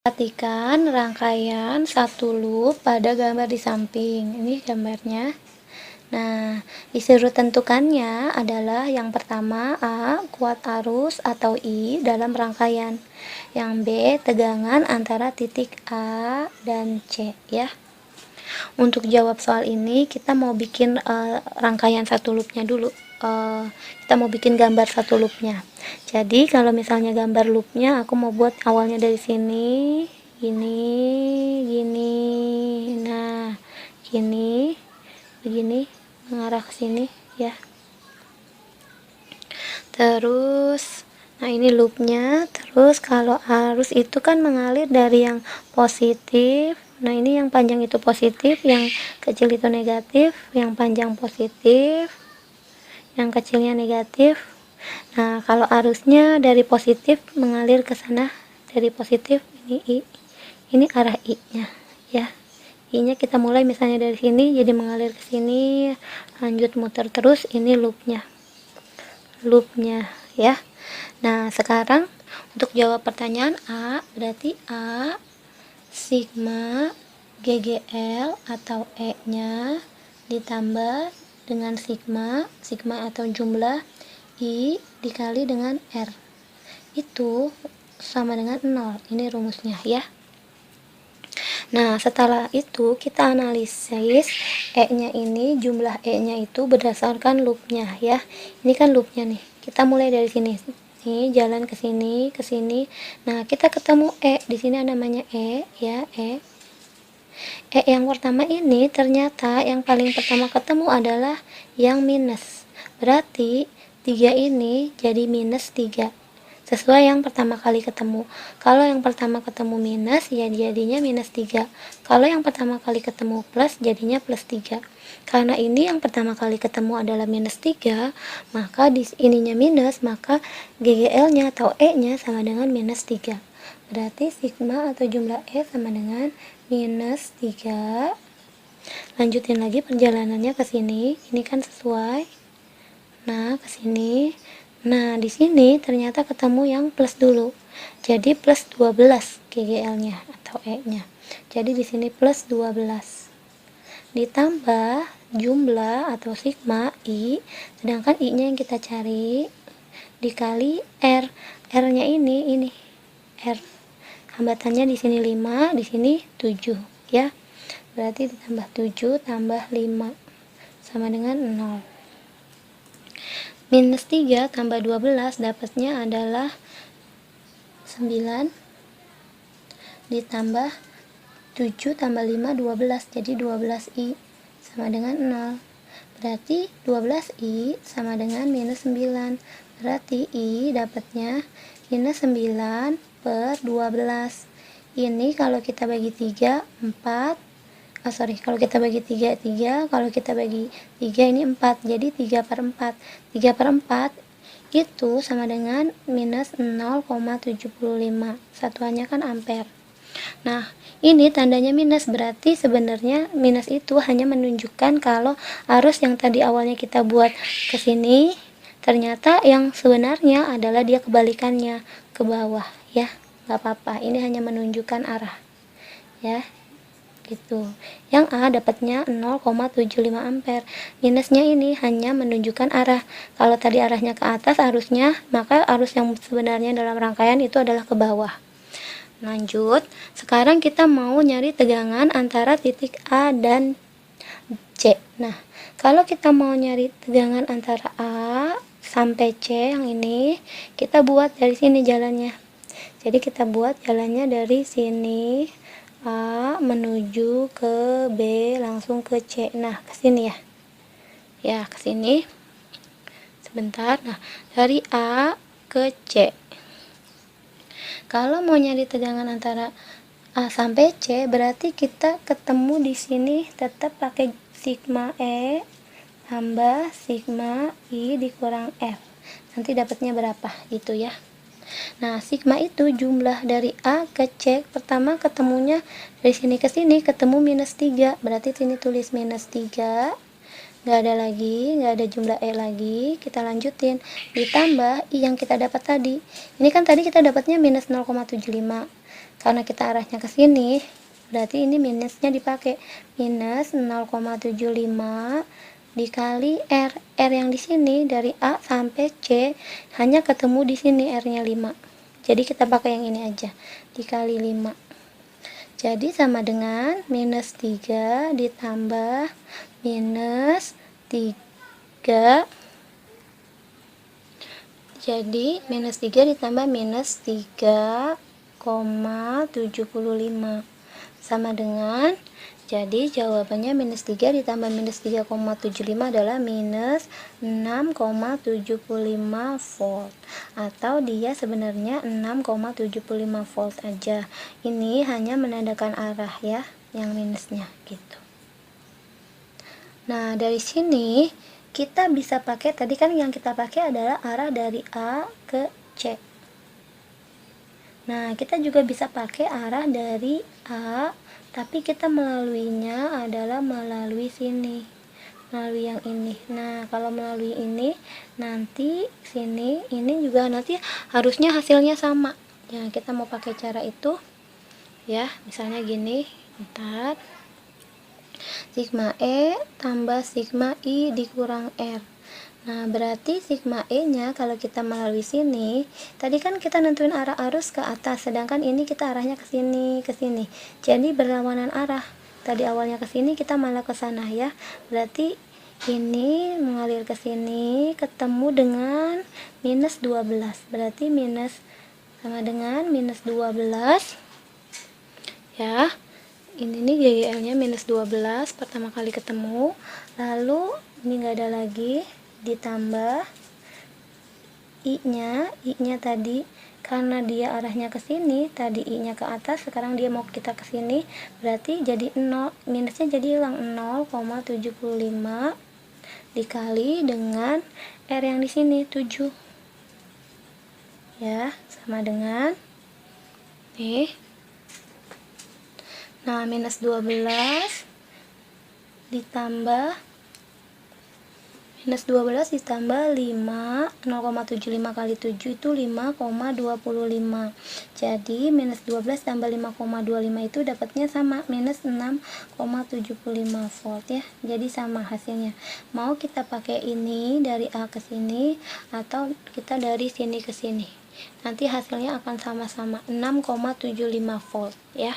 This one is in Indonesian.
Perhatikan rangkaian satu loop pada gambar di samping. Ini gambarnya. Nah, disuruh tentukannya adalah yang pertama A, kuat arus atau I dalam rangkaian. Yang B, tegangan antara titik A dan C ya. Untuk jawab soal ini kita mau bikin rangkaian satu loopnya dulu. Kita mau bikin gambar satu loopnya. Jadi kalau misalnya gambar loopnya aku mau buat awalnya dari sini, gini, nah gini, begini mengarah ke sini ya. Terus nah ini loopnya. Terus kalau arus itu kan mengalir dari yang positif. Nah ini yang panjang itu positif, yang kecil itu negatif, yang panjang positif, yang kecilnya negatif. Nah kalau arusnya dari positif mengalir ke sana, dari positif ini I, ini arah I nya ya. I nya kita mulai misalnya dari sini jadi mengalir ke sini, lanjut muter terus. Ini loopnya ya. Nah sekarang untuk jawab pertanyaan A, berarti A sigma GGL atau E nya ditambah dengan sigma atau jumlah I dikali dengan R itu sama dengan 0. Ini rumusnya ya. Nah setelah itu kita analisis E nya ini, jumlah E nya itu berdasarkan loopnya ya. Ini kan loopnya nih, kita mulai dari sini nih, jalan ke sini ke sini. Nah kita ketemu E, di sini namanya E ya. E yang pertama ini ternyata yang paling pertama ketemu adalah yang minus, berarti 3 ini jadi minus 3 sesuai yang pertama kali ketemu. Kalau yang pertama ketemu minus ya jadinya minus 3, kalau yang pertama kali ketemu plus jadinya plus 3. Karena ini yang pertama kali ketemu adalah minus 3, maka di ininya minus, maka GGL nya atau E nya sama dengan minus 3. Berarti sigma atau jumlah E sama dengan minus 3. Lanjutin lagi perjalanannya ke sini. Ini kan sesuai. Nah, ke sini. Nah, di sini ternyata ketemu yang plus dulu. Jadi plus 12 GGL-nya atau E-nya. Jadi di sini plus 12. Ditambah jumlah atau sigma I, sedangkan I-nya yang kita cari dikali R. R-nya ini R. Hambatannya di sini 5, di sini 7 ya. Berarti ditambah 7 tambah 5 sama dengan 0. Minus 3 tambah 12 dapatnya adalah 9 ditambah 7 tambah 5 12, jadi 12I sama dengan 0. Berarti 12I sama dengan minus 9. Berarti I dapatnya minus 9 per 12. Ini kalau kita bagi 3 4. Kalau kita bagi 3 3, kalau kita bagi 3 ini 4. Jadi 3 per 4. 3 per 4 itu sama dengan minus 0,75. Satuannya kan ampere. Nah, ini tandanya minus, berarti sebenarnya minus itu hanya menunjukkan kalau arus yang tadi awalnya kita buat ke sini, ternyata yang sebenarnya adalah dia kebalikannya, ke bawah ya. Nggak apa-apa, ini hanya menunjukkan arah ya, gitu. Yang A dapatnya 0,75 ampere. Minusnya ini hanya menunjukkan arah. Kalau tadi arahnya ke atas arusnya, maka arus yang sebenarnya dalam rangkaian itu adalah ke bawah. Lanjut, sekarang kita mau nyari tegangan antara titik A dan C. Nah, kalau kita mau nyari tegangan antara A sampai C yang ini, kita buat dari sini jalannya. Jadi kita buat jalannya dari sini A menuju ke B langsung ke C. Nah, ke sini ya. Ya, ke sini. Sebentar. Nah, dari A ke C. Kalau mau nyari tegangan antara A sampai C, berarti kita ketemu di sini tetap pakai sigma E tambah sigma I dikurang F. Nanti dapatnya berapa gitu ya. Nah, sigma itu jumlah dari A ke C. Pertama ketemunya dari sini ke sini ketemu minus 3. Berarti sini tulis minus 3. Nggak ada lagi, nggak ada jumlah E lagi. Kita lanjutin, ditambah I yang kita dapat tadi. Ini kan tadi kita dapatnya minus 0,75. karena kita arahnya ke sini, berarti ini minusnya dipakai. Minus 0,75 dikali R. R yang di sini dari A sampai C hanya ketemu di sini R-nya 5. Jadi kita pakai yang ini aja. Dikali 5. Jadi sama dengan minus 3 ditambah minus 3. Jadi minus 3 ditambah minus 3,75 sama dengan, jadi jawabannya minus 3 ditambah minus 3,75 adalah minus 6,75 volt, atau dia sebenarnya 6,75 volt aja. Ini hanya menandakan arah ya, yang minusnya gitu. Nah, dari sini kita bisa pakai, tadi kan yang kita pakai adalah arah dari A ke C. Nah, kita juga bisa pakai arah dari A, tapi kita melaluinya adalah melalui sini, melalui yang ini. Nah, kalau melalui ini, nanti sini, ini juga nanti harusnya hasilnya sama. Ya, kita mau pakai cara itu, ya, misalnya gini, bentar. Sigma E tambah sigma I dikurang R. Nah, berarti sigma E nya kalau kita melalui sini, tadi kan kita nentuin arah arus ke atas, sedangkan ini kita arahnya ke sini, ke sini. Jadi berlawanan arah. Tadi awalnya ke sini, kita malah ke sana ya. Berarti ini mengalir ke sini, ketemu dengan minus 12. Berarti minus sama dengan minus 12. Ya. Ini nih GGL-nya minus 12 pertama kali ketemu. Lalu ini enggak ada lagi, ditambah I-nya tadi karena dia arahnya ke sini, tadi I-nya ke atas, sekarang dia mau kita ke sini, berarti jadi 0, minusnya jadi hilang, 0,75 dikali dengan R yang di sini 7. Ya, sama dengan nih. Nah, minus 12 ditambah minus 12 ditambah 5, 0,75 kali 7 itu 5,25. Jadi minus 12 tambah 5,25 itu dapatnya sama, minus 6,75 volt ya. Jadi sama hasilnya. Mau kita pakai ini dari A ke sini atau kita dari sini ke sini, nanti hasilnya akan sama-sama 6,75 volt ya.